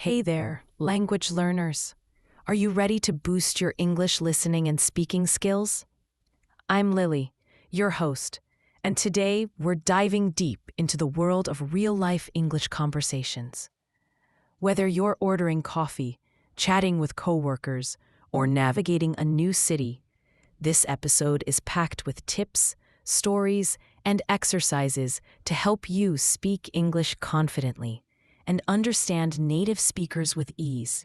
Hey there, language learners. Are you ready to boost your English listening and speaking skills? I'm Lily, your host, and today we're diving deep into the world of real-life English conversations. Whether you're ordering coffee, chatting with coworkers, or navigating a new city, this episode is packed with tips, stories, and exercises to help you speak English confidently and understand native speakers with ease.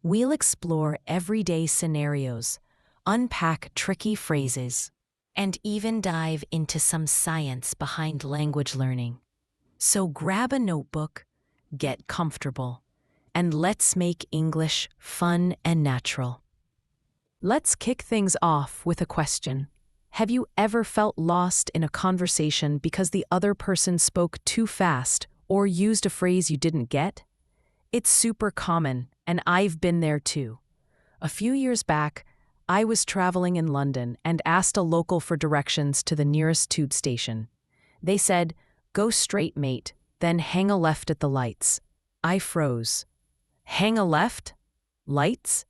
We'll explore everyday scenarios, unpack tricky phrases, and even dive into some science behind language learning. So grab a notebook, get comfortable, and let's make English fun and natural. Let's kick things off with a question. Have you ever felt lost in a conversation because the other person spoke too fast or used a phrase you didn't get? It's super common, and I've been there too. A few years back, I was traveling in London and asked a local for directions to the nearest tube station. They said, "Go straight, mate, then hang a left at the lights." I froze. Hang a left? Lights?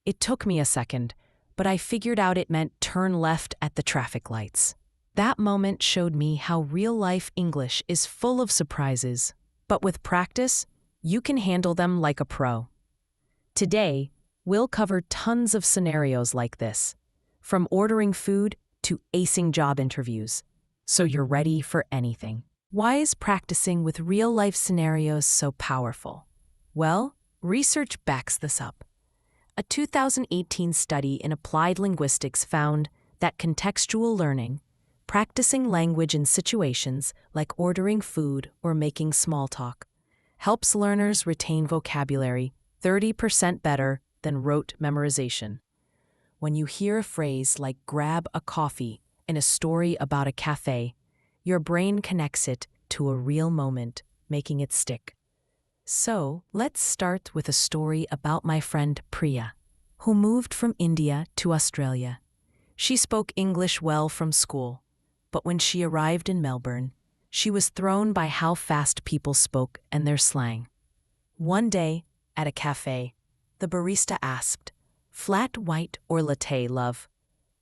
It took me a second, but I figured out it meant turn left at the traffic lights. That moment showed me how real-life English is full of surprises, but with practice, you can handle them like a pro. Today, we'll cover tons of scenarios like this, from ordering food to acing job interviews, so you're ready for anything. Why is practicing with real-life scenarios so powerful? Well, research backs this up. A 2018 study in applied linguistics found that contextual learning, practicing language in situations like ordering food or making small talk, helps learners retain vocabulary 30% better than rote memorization. When you hear a phrase like grab a coffee in a story about a cafe, your brain connects it to a real moment, making it stick. So, let's start with a story about my friend Priya, who moved from India to Australia. She spoke English well from school, but when she arrived in Melbourne, she was thrown by how fast people spoke and their slang. One day, at a cafe, the barista asked, "Flat white or latte, love?"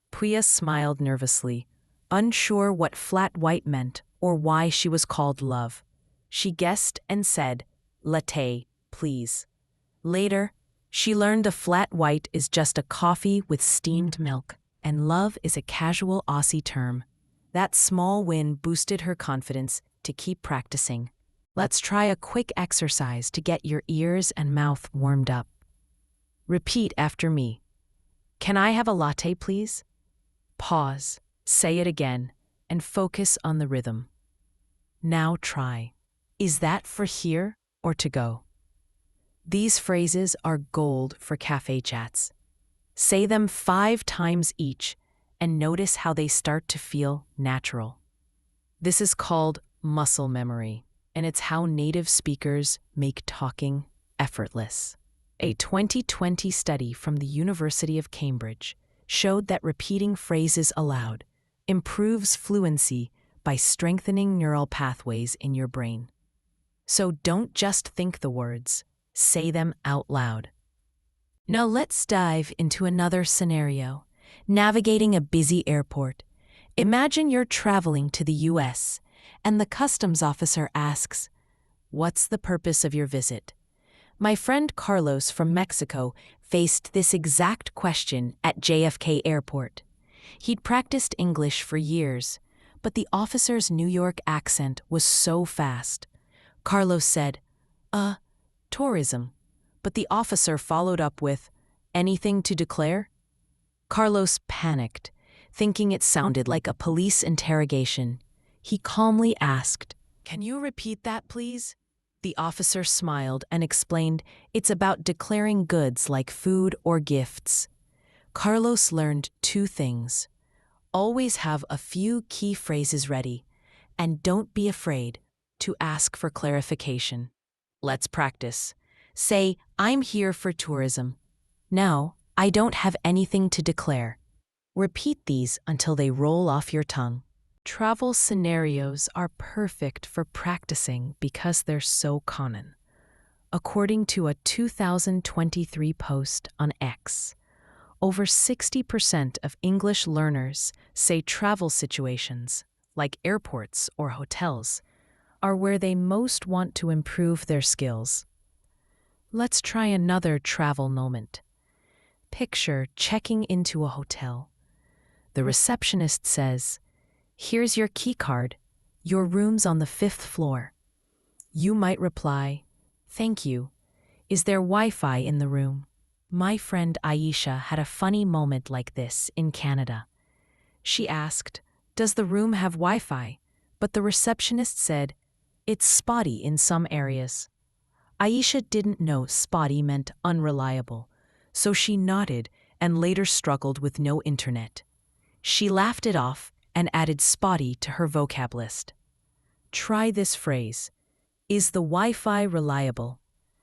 Priya smiled nervously, unsure what flat white meant or why she was called love. She guessed and said, "Latte, please." Later, she learned a flat white is just a coffee with steamed milk, and love is a casual Aussie term. That small win boosted her confidence to keep practicing. Let's try a quick exercise to get your ears and mouth warmed up. Repeat after me. Can I have a latte, please? Pause, say it again, and focus on the rhythm. Now try. Is that for here or to go? These phrases are gold for cafe chats. Say them 5 times each and notice how they start to feel natural. This is called muscle memory, and it's how native speakers make talking effortless. A 2020 study from the University of Cambridge showed that repeating phrases aloud improves fluency by strengthening neural pathways in your brain. So don't just think the words, say them out loud. Now let's dive into another scenario, navigating a busy airport. Imagine you're traveling to the US, and the customs officer asks, "What's the purpose of your visit?" My friend Carlos from Mexico faced this exact question at JFK Airport. He'd practiced English for years, but the officer's New York accent was so fast. Carlos said, tourism," but the officer followed up with, "Anything to declare?" Carlos panicked, thinking it sounded like a police interrogation. He calmly asked, "Can you repeat that, please?" The officer smiled and explained it's about declaring goods like food or gifts. Carlos learned 2 things. Always have a few key phrases ready, and don't be afraid to ask for clarification. Let's practice. Say, "I'm here for tourism." "No, I don't have anything to declare." Repeat these until they roll off your tongue. Travel scenarios are perfect for practicing because they're so common. According to a 2023 post on X, over 60% of English learners say travel situations, like airports or hotels, are where they most want to improve their skills. Let's try another travel moment. Picture checking into a hotel. The receptionist says, "Here's your key card. Your room's on the 5th floor." You might reply, "Thank you. Is there Wi-Fi in the room?" My friend Aisha had a funny moment like this in Canada. She asked, "Does the room have Wi-Fi?" But the receptionist said, "It's spotty in some areas." Aisha didn't know spotty meant unreliable, so she nodded and later struggled with no internet. She laughed it off and added spotty to her vocab list. Try this phrase. Is the Wi-Fi reliable?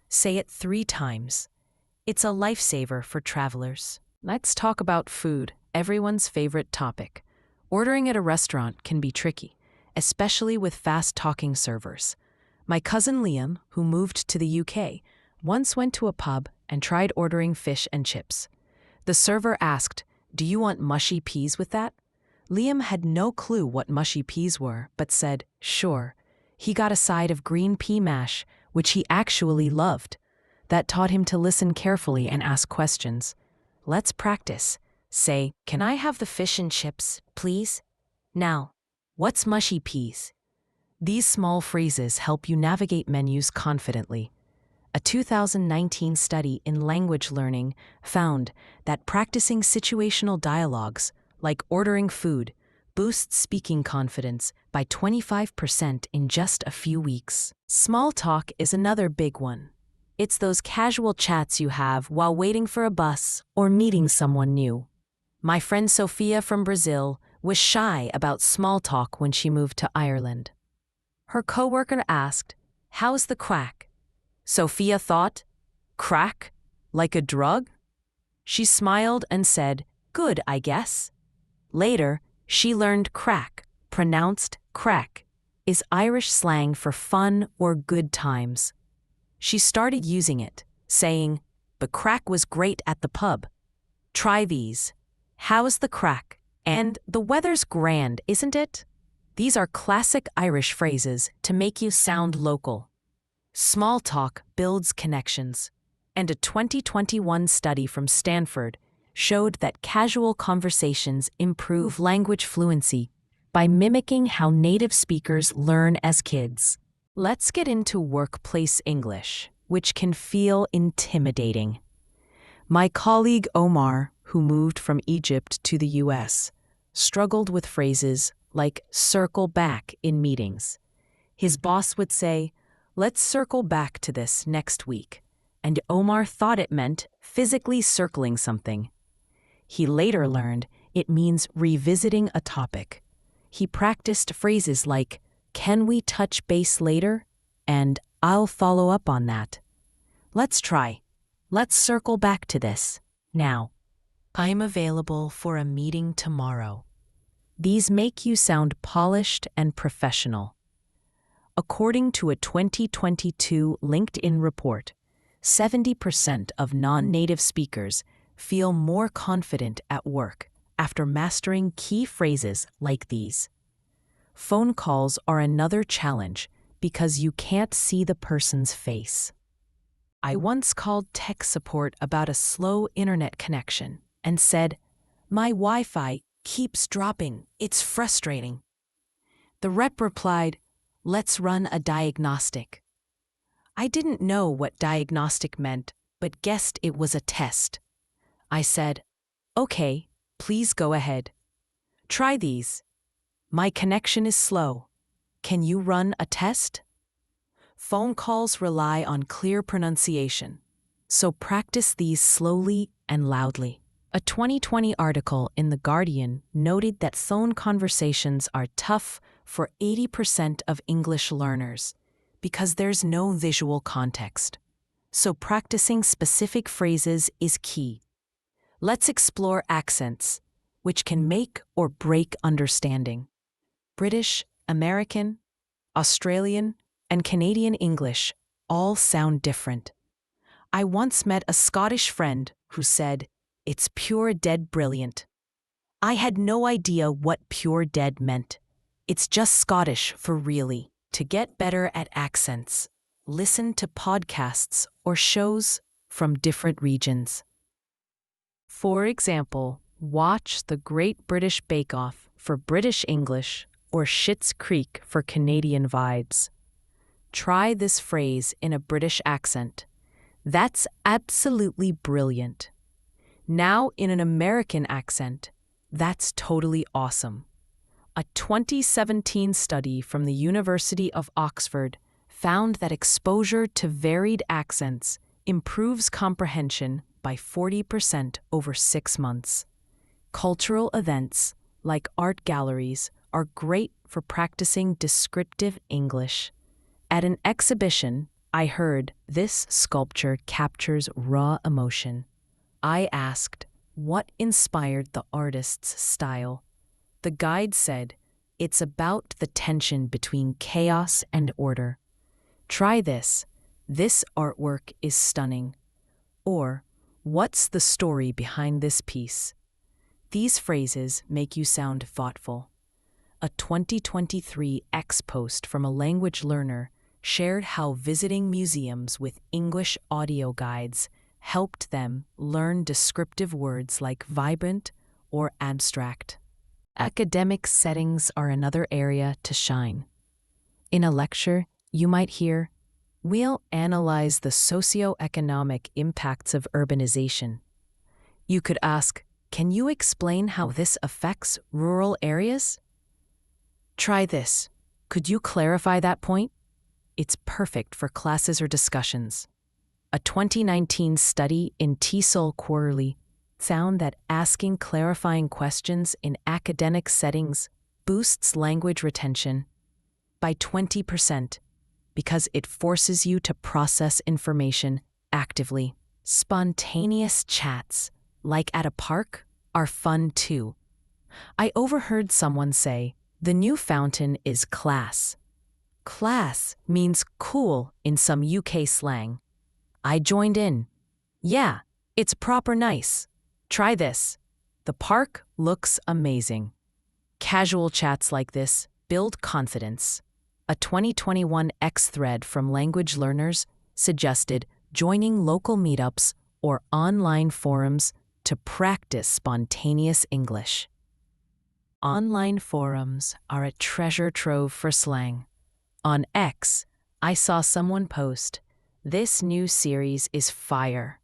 Say it 3 times. It's a lifesaver for travelers. Let's talk about food, everyone's favorite topic. Ordering at a restaurant can be tricky, especially with fast-talking servers. My cousin Liam, who moved to the UK, once went to a pub and tried ordering fish and chips. The server asked, "Do you want mushy peas with that?" Liam had no clue what mushy peas were, but said, "Sure." He got a side of green pea mash, which he actually loved. That taught him to listen carefully and ask questions. Let's practice. Say, "Can I have the fish and chips, please?" Now, what's mushy peas? These small phrases help you navigate menus confidently. A 2019 study in language learning found that practicing situational dialogues, like ordering food, boosts speaking confidence by 25% in just a few weeks. Small talk is another big one. It's those casual chats you have while waiting for a bus or meeting someone new. My friend Sophia from Brazil was shy about small talk when she moved to Ireland. Her coworker asked, "How's the crack?" Sophia thought, "Crack? Like a drug?" She smiled and said, "Good, I guess." Later, she learned crack, pronounced crack, is Irish slang for fun or good times. She started using it, saying, "The crack was great at the pub." Try these. "How's the crack?" And "The weather's grand, isn't it?" These are classic Irish phrases to make you sound local. Small talk builds connections, and a 2021 study from Stanford showed that casual conversations improve language fluency by mimicking how native speakers learn as kids. Let's get into workplace English, which can feel intimidating. My colleague Omar, who moved from Egypt to the US, struggled with phrases like circle back in meetings. His boss would say, "Let's circle back to this next week," and Omar thought it meant physically circling something. He later learned it means revisiting a topic. He practiced phrases like, "Can we touch base later?" and "I'll follow up on that." Let's try. Let's circle back to this. Now, "I'm available for a meeting tomorrow." These make you sound polished and professional. According to a 2022 LinkedIn report, 70% of non-native speakers feel more confident at work after mastering key phrases like these. Phone calls are another challenge because you can't see the person's face. I once called tech support about a slow internet connection and said, "My Wi-Fi keeps dropping. It's frustrating." The rep replied, "Let's run a diagnostic." I didn't know what diagnostic meant, but guessed it was a test. I said, "Okay, please go ahead." Try these. "My connection is slow. Can you run a test?" Phone calls rely on clear pronunciation, so practice these slowly and loudly. A 2020 article in The Guardian noted that phone conversations are tough for 80% of English learners because there's no visual context. So practicing specific phrases is key. Let's explore accents, which can make or break understanding. British, American, Australian, and Canadian English all sound different. I once met a Scottish friend who said, "It's pure dead brilliant." I had no idea what pure dead meant. It's just Scottish for really. To get better at accents, listen to podcasts or shows from different regions. For example, watch The Great British Bake Off for British English or Schitt's Creek for Canadian vibes. Try this phrase in a British accent. "That's absolutely brilliant." Now in an American accent. "That's totally awesome." A 2017 study from the University of Oxford found that exposure to varied accents improves comprehension by 40% over 6 months. Cultural events, like art galleries, are great for practicing descriptive English. At an exhibition, I heard, "This sculpture captures raw emotion." I asked, what inspired the artist's style? The guide said, "It's about the tension between chaos and order." Try this. "This artwork is stunning." Or, "What's the story behind this piece?" These phrases make you sound thoughtful. A 2023 X post from a language learner shared how visiting museums with English audio guides helped them learn descriptive words like vibrant or abstract. Academic settings are another area to shine. In a lecture, you might hear, "We'll analyze the socioeconomic impacts of urbanization." You could ask, "Can you explain how this affects rural areas?" Try this. "Could you clarify that point?" It's perfect for classes or discussions. A 2019 study in TESOL Quarterly found that asking clarifying questions in academic settings boosts language retention by 20% because it forces you to process information actively. Spontaneous chats, like at a park, are fun too. I overheard someone say, "The new fountain is class." Class means cool in some UK slang. I joined in. "Yeah, it's proper nice." Try this. "The park looks amazing." Casual chats like this build confidence. A 2021 X thread from language learners suggested joining local meetups or online forums to practice spontaneous English. Online forums are a treasure trove for slang. On X, I saw someone post, "This new series is fire."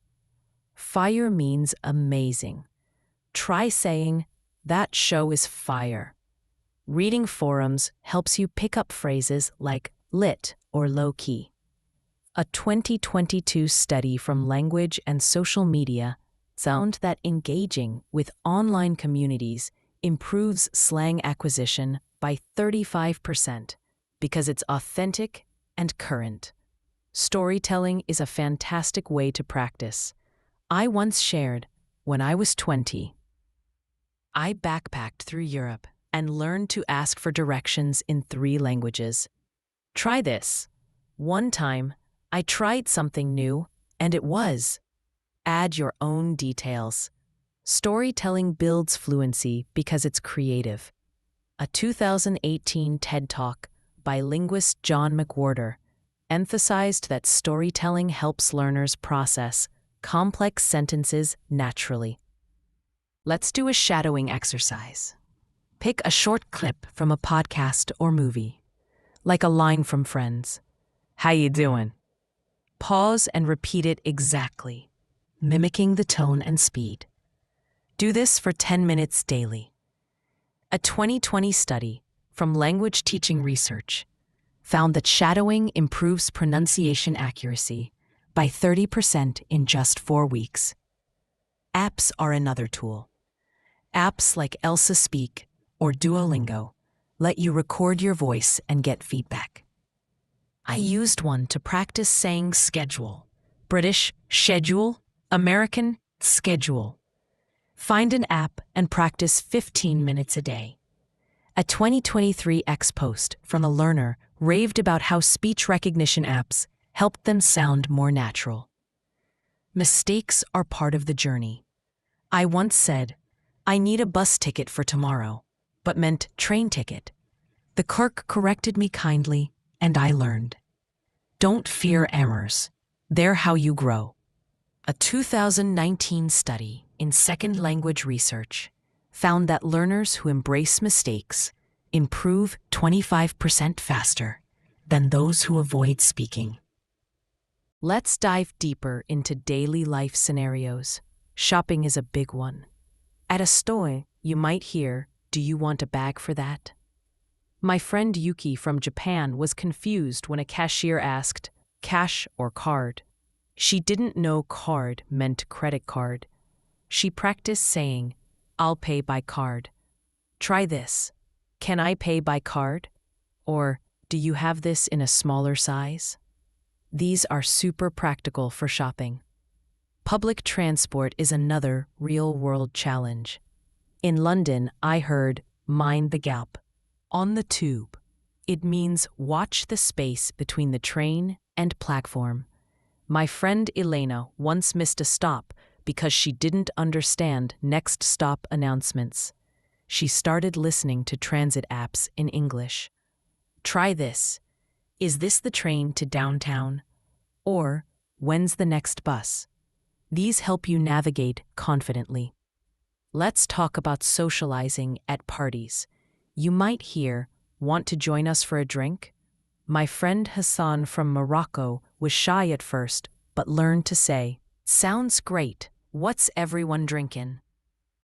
Fire means amazing. Try saying, "That show is fire." Reading forums helps you pick up phrases like lit or low-key. A 2022 study from Language and Social Media found that engaging with online communities improves slang acquisition by 35% because it's authentic and current. Storytelling is a fantastic way to practice. I once shared, when I was 20, I backpacked through Europe and learned to ask for directions in 3 languages. Try this. One time, I tried something new, and it was. Add your own details. Storytelling builds fluency because it's creative. A 2018 TED Talk by linguist John McWhorter emphasized that storytelling helps learners process complex sentences naturally. Let's do a shadowing exercise. Pick a short clip from a podcast or movie, like a line from Friends. "How you doing?" Pause and repeat it exactly, mimicking the tone and speed. Do this for 10 minutes daily. A 2020 study from Language Teaching Research found that shadowing improves pronunciation accuracy by 30% in just 4 weeks. Apps are another tool. Apps like Elsa Speak or Duolingo let you record your voice and get feedback. I used one to practice saying schedule. British, schedule. American, schedule. Find an app and practice 15 minutes a day. A 2023 X post from a learner raved about how speech recognition apps helped them sound more natural. Mistakes are part of the journey. I once said, "I need a bus ticket for tomorrow," but meant train ticket. The clerk corrected me kindly, and I learned. Don't fear errors. They're how you grow. A 2019 study in second language research found that learners who embrace mistakes improve 25% faster than those who avoid speaking. Let's dive deeper into daily life scenarios. Shopping is a big one. At a store, you might hear, "Do you want a bag for that?" My friend Yuki from Japan was confused when a cashier asked, "Cash or card?" She didn't know card meant credit card. She practiced saying, "I'll pay by card." Try this. "Can I pay by card?" Or, "Do you have this in a smaller size?" These are super practical for shopping. Public transport is another real-world challenge. In London, I heard, "Mind the gap." On the tube. It means watch the space between the train and platform. My friend Elena once missed a stop because she didn't understand next stop announcements. She started listening to transit apps in English. Try this. "Is this the train to downtown?" Or, "When's the next bus?" These help you navigate confidently. Let's talk about socializing at parties. You might hear, "Want to join us for a drink?" My friend Hassan from Morocco was shy at first, but learned to say, "Sounds great. What's everyone drinking?"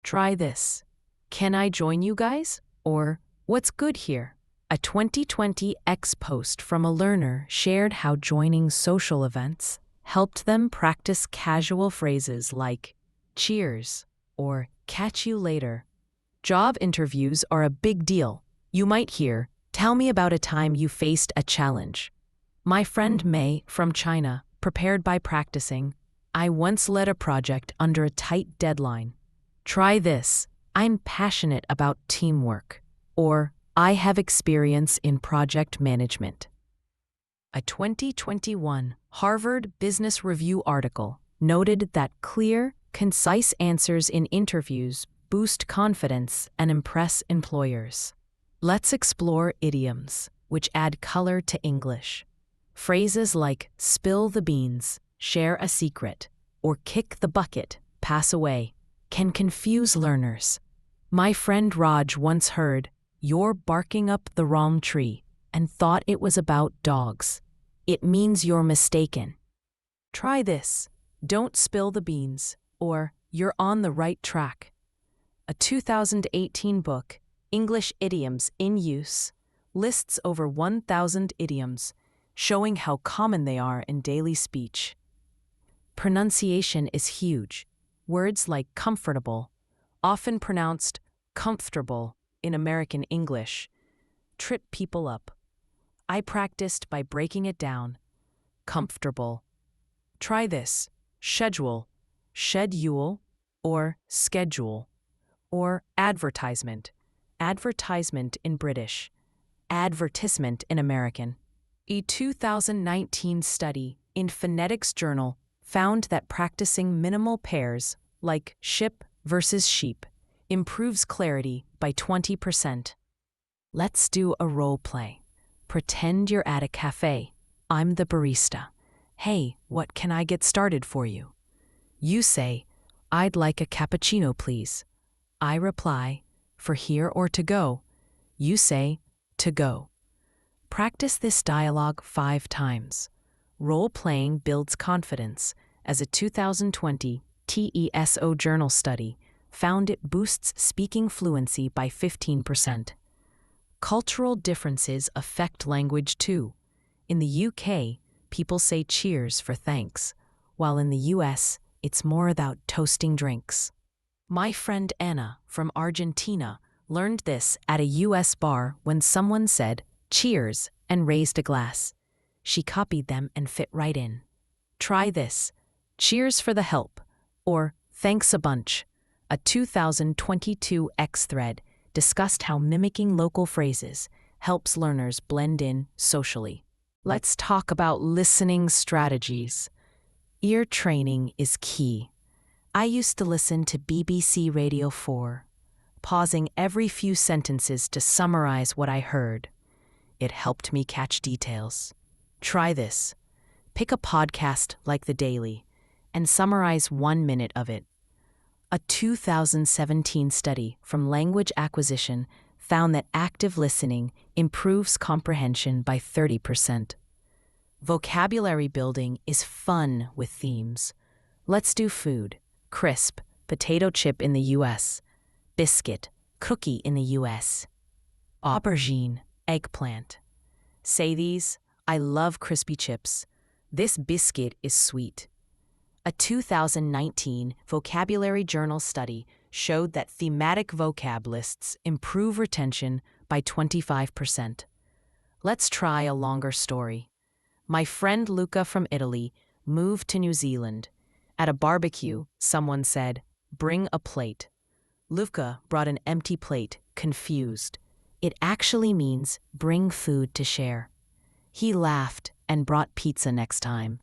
Try this. "Can I join you guys?" Or, "What's good here?" A 2020 X post from a learner shared how joining social events helped them practice casual phrases like, "Cheers," or "Catch you later." Job interviews are a big deal. You might hear, "Tell me about a time you faced a challenge." My friend May from China prepared by practicing, "I once led a project under a tight deadline." Try this. "I'm passionate about teamwork." Or, "I have experience in project management." A 2021 Harvard Business Review article noted that clear, concise answers in interviews boost confidence and impress employers. Let's explore idioms, which add color to English. Phrases like "spill the beans," "share a secret," or "kick the bucket," "pass away," can confuse learners. My friend Raj once heard, "You're barking up the wrong tree," and thought it was about dogs. It means you're mistaken. Try this. "Don't spill the beans," or "You're on the right track." A 2018 book, English Idioms in Use, lists over 1,000 idioms, showing how common they are in daily speech. Pronunciation is huge. Words like comfortable, often pronounced comfortable in American English, trip people up. I practiced by breaking it down. Comfortable. Try this. Schedule, schedule, or schedule. Or advertisement, advertisement in British, advertisement in American. A 2019 study in Phonetics Journal found that practicing minimal pairs, like ship versus sheep, improves clarity by 20%. Let's do a role play. Pretend you're at a cafe. I'm the barista. "Hey, what can I get started for you?" You say, "I'd like a cappuccino, please." I reply, "For here or to go?" You say, "To go." Practice this dialogue 5 times. Role-playing builds confidence, as a 2020 TESO Journal study found it boosts speaking fluency by 15%. Cultural differences affect language too. In the UK, people say cheers for thanks, while in the US, it's more about toasting drinks. My friend Anna from Argentina learned this at a US bar when someone said, "Cheers," and raised a glass. She copied them and fit right in. Try this. "Cheers for the help," or "Thanks a bunch." A 2022 X thread discussed how mimicking local phrases helps learners blend in socially. Let's talk about listening strategies. Ear training is key. I used to listen to BBC Radio 4, pausing every few sentences to summarize what I heard. It helped me catch details. Try this. Pick a podcast like The Daily and summarize 1 minute of it. A 2017 study from Language Acquisition found that active listening improves comprehension by 30%. Vocabulary building is fun with themes. Let's do food. Crisp, potato chip in the US. Biscuit, cookie in the US. Aubergine, eggplant. Say these. I love crispy chips. This biscuit is sweet. A 2019 Vocabulary Journal study showed that thematic vocab lists improve retention by 25%. Let's try a longer story. My friend Luca from Italy moved to New Zealand. At a barbecue, someone said, "Bring a plate." Luca brought an empty plate, confused. It actually means bring food to share. He laughed and brought pizza next time.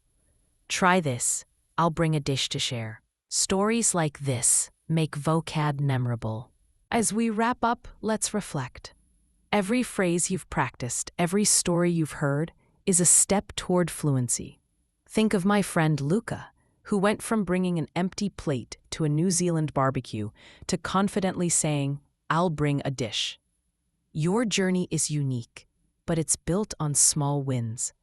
Try this. I'll bring a dish to share. Stories like this make vocab memorable. As we wrap up, let's reflect. Every phrase you've practiced, every story you've heard, is a step toward fluency. Think of my friend Luca, who went from bringing an empty plate to a New Zealand barbecue to confidently saying, "I'll bring a dish." Your journey is unique, but it's built on small wins.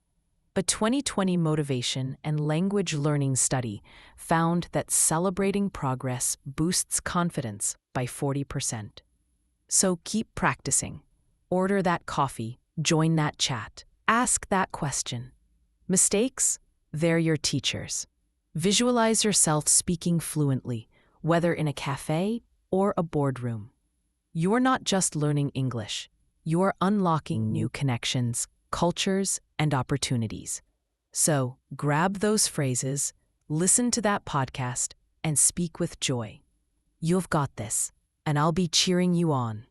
A 2020 motivation and language learning study found that celebrating progress boosts confidence by 40%. So keep practicing. Order that coffee, join that chat, ask that question. Mistakes? They're your teachers. Visualize yourself speaking fluently, whether in a cafe or a boardroom. You're not just learning English. You're unlocking new connections, cultures, and opportunities. So, grab those phrases, listen to that podcast, and speak with joy. You've got this, and I'll be cheering you on.